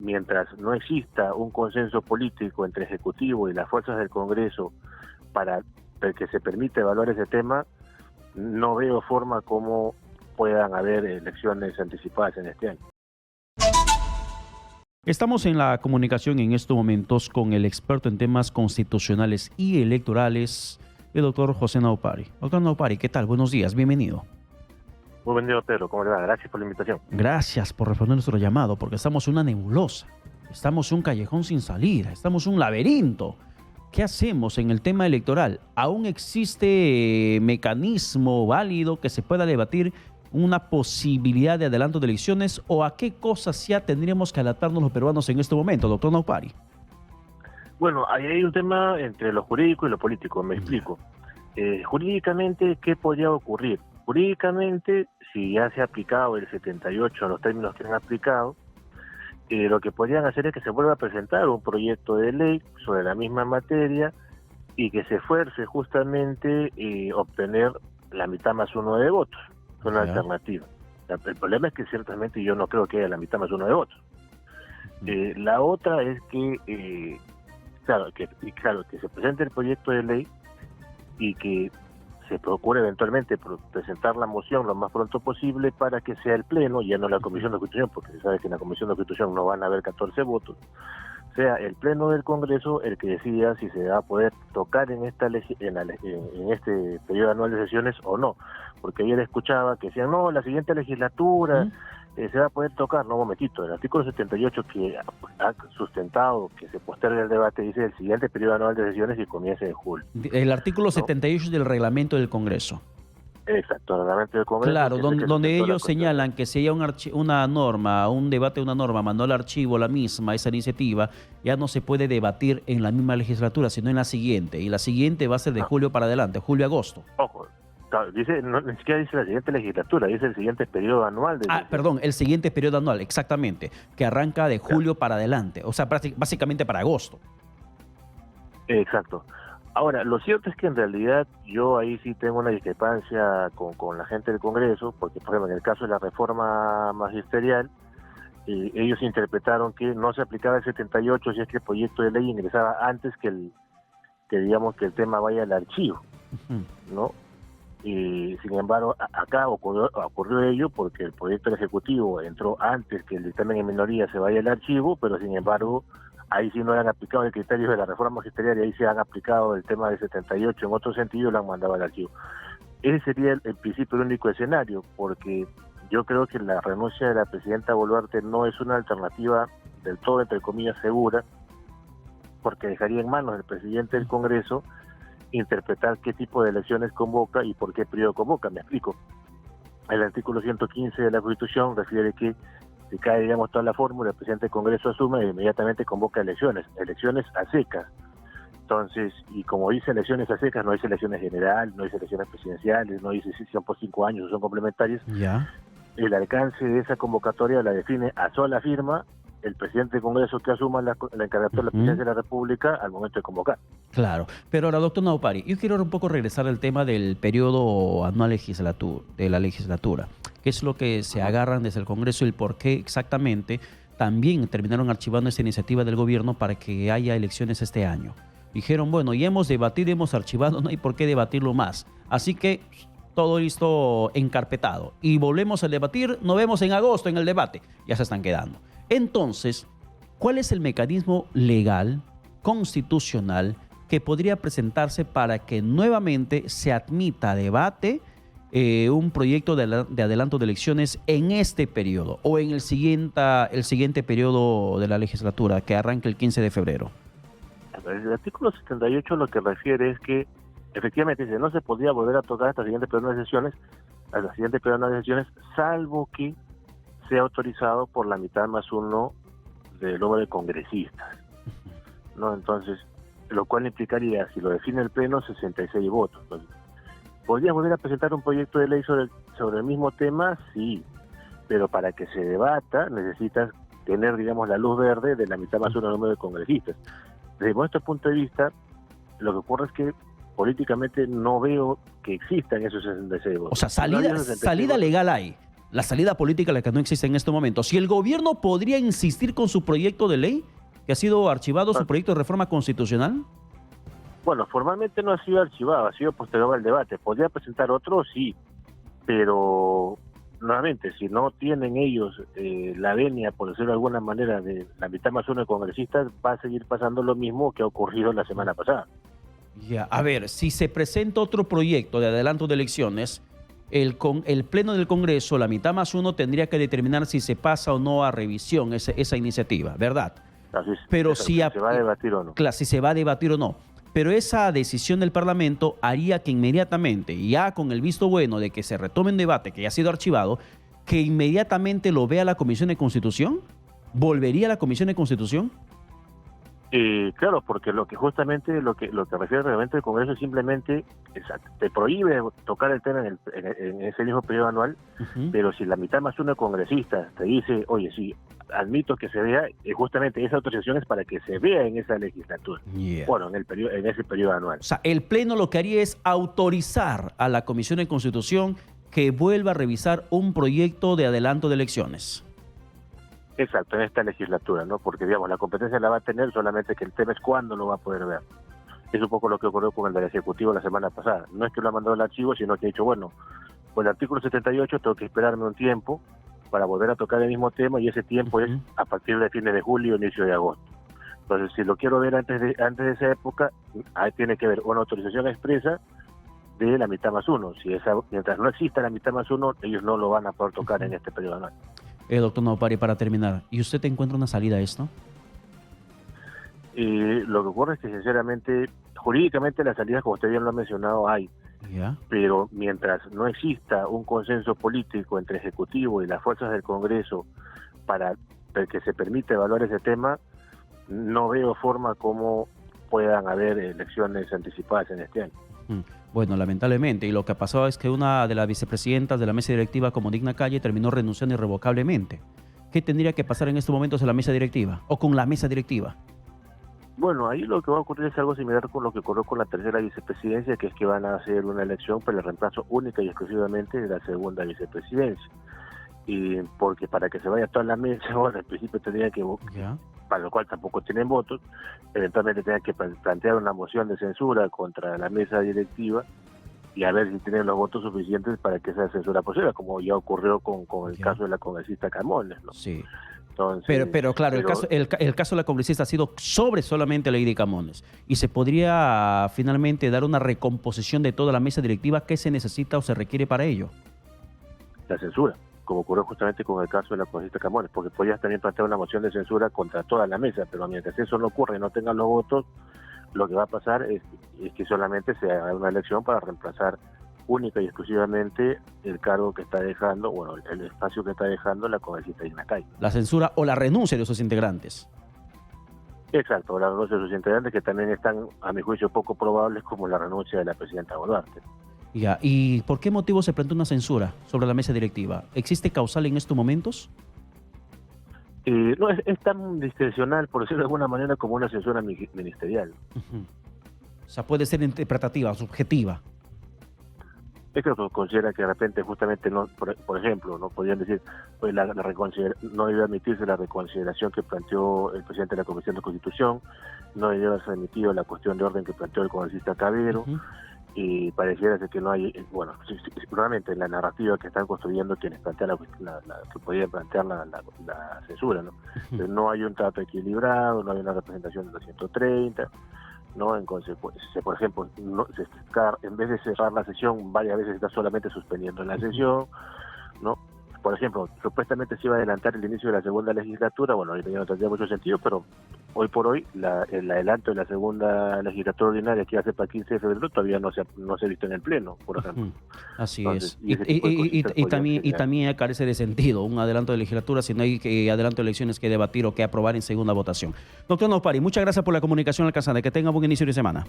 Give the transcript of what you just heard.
mientras no exista un consenso político entre Ejecutivo y las fuerzas del Congreso para que se permita evaluar ese tema, no veo forma como puedan haber elecciones anticipadas en este año. Estamos en la comunicación en estos momentos con el experto en temas constitucionales y electorales, el doctor José Naupari. Doctor Naupari, ¿qué tal? Buenos días, bienvenido. Muy buen día, Pedro. ¿Cómo le va? Gracias por la invitación. Gracias por responder nuestro llamado, porque estamos en una nebulosa, estamos en un callejón sin salida, estamos en un laberinto. ¿Qué hacemos en el tema electoral? ¿Aún existe mecanismo válido que se pueda debatir una posibilidad de adelanto de elecciones, o a qué cosas ya tendríamos que adaptarnos los peruanos en este momento, doctor Naupari? Bueno, ahí hay un tema entre lo jurídico y lo político, me explico. Jurídicamente, ¿qué podría ocurrir? Jurídicamente, si ya se ha aplicado el 78 en los términos que han aplicado, lo que podrían hacer es que se vuelva a presentar un proyecto de ley sobre la misma materia y que se esfuerce justamente obtener la mitad más uno de votos. Es una alternativa. El problema es que ciertamente yo no creo que haya la mitad más uno de votos. La otra es que, que se presente el proyecto de ley y que se procure eventualmente presentar la moción lo más pronto posible para que sea el Pleno, ya no la Comisión de Constitución, porque se sabe que en la Comisión de Constitución no van a haber 14 votos, sea el Pleno del Congreso el que decida si se va a poder tocar en este periodo anual de sesiones o no. Porque ayer escuchaba que decían, no, la siguiente legislatura se va a poder tocar. No, un momentito, el artículo 78 que ha sustentado que se postergue el debate dice el siguiente periodo anual de sesiones y comience en julio. El artículo 78 del reglamento del Congreso. Exacto, el reglamento del Congreso. Claro, donde ellos señalan que si hay una norma, un debate de una norma, mandó al archivo la misma, esa iniciativa, ya no se puede debatir en la misma legislatura, sino en la siguiente. Y la siguiente va a ser de julio para adelante, julio-agosto. Ojo. Dice, no, ni siquiera dice la siguiente legislatura, dice el siguiente periodo anual. Perdón, el siguiente periodo anual, exactamente, que arranca de julio para adelante, o sea, básicamente para agosto. Exacto. Ahora, lo cierto es que en realidad yo ahí sí tengo una discrepancia con la gente del Congreso, porque por ejemplo en el caso de la reforma magisterial, ellos interpretaron que no se aplicaba el 78 si es que el proyecto de ley ingresaba antes que digamos que el tema vaya al archivo, ¿no? Y sin embargo acá ocurrió ello porque el proyecto del Ejecutivo entró antes que el dictamen en minoría se vaya al archivo, pero sin embargo ahí sí no han aplicado el criterio de la reforma magisterial y ahí se han aplicado el tema del 78 en otro sentido y lo han mandado al archivo. Ese sería el principio, el único escenario, porque yo creo que la renuncia de la presidenta Boluarte no es una alternativa del todo, entre comillas, segura, porque dejaría en manos del presidente del Congreso interpretar qué tipo de elecciones convoca y por qué periodo convoca. Me explico. El artículo 115 de la Constitución refiere que si cae, digamos, toda la fórmula, el presidente del Congreso asume e inmediatamente convoca elecciones a secas. Entonces, y como dice elecciones a secas, no dice elecciones generales, no dice elecciones presidenciales, no dice si son por 5 años o son complementarias. El alcance de esa convocatoria la define a sola firma el presidente del Congreso que asuma la encargatura de la presidencia de la República al momento de convocar. Claro, pero ahora, doctor Naupari, yo quiero un poco regresar al tema del periodo anual de la legislatura. ¿Qué es lo que se agarran desde el Congreso y el por qué exactamente también terminaron archivando esta iniciativa del gobierno para que haya elecciones este año? Dijeron, bueno, ya hemos debatido, hemos archivado, no hay por qué debatirlo más. Así que todo listo, encarpetado. Y volvemos a debatir, nos vemos en agosto en el debate. Ya se están quedando. Entonces, ¿cuál es el mecanismo legal, constitucional, que podría presentarse para que nuevamente se admita a debate un proyecto de adelanto de elecciones en este periodo o en el siguiente periodo de la legislatura que arranca el 15 de febrero? El artículo 78 lo que refiere es que efectivamente dice, no se podía volver a tocar hasta la siguiente periodo de sesiones, salvo que sea autorizado por la mitad más uno del número de congresistas, ¿no? Entonces, lo cual implicaría, si lo define el Pleno, 66 votos. Entonces, ¿podrías volver a presentar un proyecto de ley sobre el mismo tema? Sí, pero para que se debata necesitas tener, digamos, la luz verde de la mitad más uno del número de congresistas. Desde nuestro punto de vista, lo que ocurre es que políticamente no veo que existan esos 66 votos. O sea, salida legal hay. la salida política la que no existe en este momento. Si el gobierno podría insistir con su proyecto de ley, que ha sido archivado, su proyecto de reforma constitucional. Bueno, formalmente no ha sido archivado, ha sido posterior al debate. ¿Podría presentar otro? Sí, pero nuevamente, si no tienen ellos la venia, por decirlo de alguna manera, de la mitad más uno de congresistas, va a seguir pasando lo mismo que ha ocurrido la semana pasada. Ya, a ver, si se presenta otro proyecto de adelanto de elecciones, el Pleno del Congreso, la mitad más uno, tendría que determinar si se pasa o no a revisión esa iniciativa, ¿verdad? Así es, Pero si se va a debatir o no. Claro, si se va a debatir o no. Pero esa decisión del Parlamento haría que inmediatamente, ya con el visto bueno de que se retome un debate que ya ha sido archivado, que inmediatamente lo vea la Comisión de Constitución. ¿Volvería a la Comisión de Constitución? Claro, porque lo que refiere el reglamento del Congreso es simplemente, te prohíbe tocar el tema en ese mismo periodo anual, pero si la mitad más uno de congresistas te dice, oye, sí, admito que se vea, justamente esa autorización es para que se vea en esa legislatura, bueno, en ese periodo anual. O sea, el Pleno lo que haría es autorizar a la Comisión de Constitución que vuelva a revisar un proyecto de adelanto de elecciones. Exacto, en esta legislatura, ¿no? Porque, digamos, la competencia la va a tener, solamente que el tema es cuándo lo va a poder ver. Es un poco lo que ocurrió con el del Ejecutivo la semana pasada. No es que lo ha mandado el archivo, sino que ha dicho, bueno, con el artículo 78 tengo que esperarme un tiempo para volver a tocar el mismo tema, y ese tiempo es a partir de fines de julio, inicio de agosto. Entonces, si lo quiero ver antes de esa época, ahí tiene que haber una autorización expresa de la mitad más uno. Mientras no exista la mitad más uno, ellos no lo van a poder tocar en este periodo anual. Doctor Naupari, para terminar, ¿y usted encuentra una salida a esto? Lo que ocurre es que, sinceramente, jurídicamente la salida, como usted bien lo ha mencionado, hay. Pero mientras no exista un consenso político entre Ejecutivo y las fuerzas del Congreso para que se permita evaluar ese tema, no veo forma como puedan haber elecciones anticipadas en este año. Bueno, lamentablemente, y lo que ha pasado es que una de las vicepresidentas de la mesa directiva, como Digna Calle, terminó renunciando irrevocablemente. ¿Qué tendría que pasar en estos momentos en la mesa directiva o con la mesa directiva? Bueno, ahí lo que va a ocurrir es algo similar con lo que ocurrió con la tercera vicepresidencia, que es que van a hacer una elección para el reemplazo única y exclusivamente de la segunda vicepresidencia. Y porque para que se vaya toda la mesa, bueno, al principio tendría que, para lo cual tampoco tienen votos, eventualmente tendrían que plantear una moción de censura contra la mesa directiva y a ver si tienen los votos suficientes para que esa censura posible, como ya ocurrió con el caso de la congresista Camones, ¿no? Sí. Entonces, pero claro, el caso de la congresista ha sido sobre solamente Lady Camones, y se podría finalmente dar una recomposición de toda la mesa directiva. ¿Qué se necesita o se requiere para ello? La censura, como ocurrió justamente con el caso de la congresista Camones, porque podías también plantear una moción de censura contra toda la mesa, pero mientras eso no ocurre y no tengan los votos, lo que va a pasar es que solamente se haga una elección para reemplazar única y exclusivamente el cargo que está dejando, bueno, el espacio que está dejando la congresista Digna Calle. La censura o la renuncia de sus integrantes. Exacto, la renuncia de sus integrantes, que también están, a mi juicio, poco probables, como la renuncia de la presidenta Boluarte. ¿Y por qué motivo se plantea una censura sobre la mesa directiva? ¿Existe causal en estos momentos? No, es tan discrecional, por decirlo de alguna manera, como una censura ministerial. O sea, puede ser interpretativa, subjetiva. Es que considera que de repente, justamente, no, por ejemplo, no podrían decir, pues no debe admitirse la reconsideración que planteó el presidente de la Comisión de Constitución, no debe haberse admitido la cuestión de orden que planteó el congresista Cabero, y pareciera ser que no hay, bueno, seguramente la narrativa que están construyendo quienes plantean que podían plantear la censura, ¿no? Pero no hay un trato equilibrado, no hay una representación de los 130, ¿no? En consecuencia, por ejemplo, en vez de cerrar la sesión, varias veces está solamente suspendiendo la sesión, ¿no? Por ejemplo, supuestamente se iba a adelantar el inicio de la segunda legislatura, bueno, ahorita ya no tendría mucho sentido, pero hoy por hoy el adelanto de la segunda legislatura ordinaria que iba a ser para el 15 de febrero todavía no se ha visto en el Pleno, por ejemplo. Así es. Y también carece de sentido un adelanto de legislatura si no hay adelanto de elecciones que debatir o que aprobar en segunda votación. Doctor Naupari, muchas gracias por la comunicación alcanzada. Que tenga buen inicio de semana.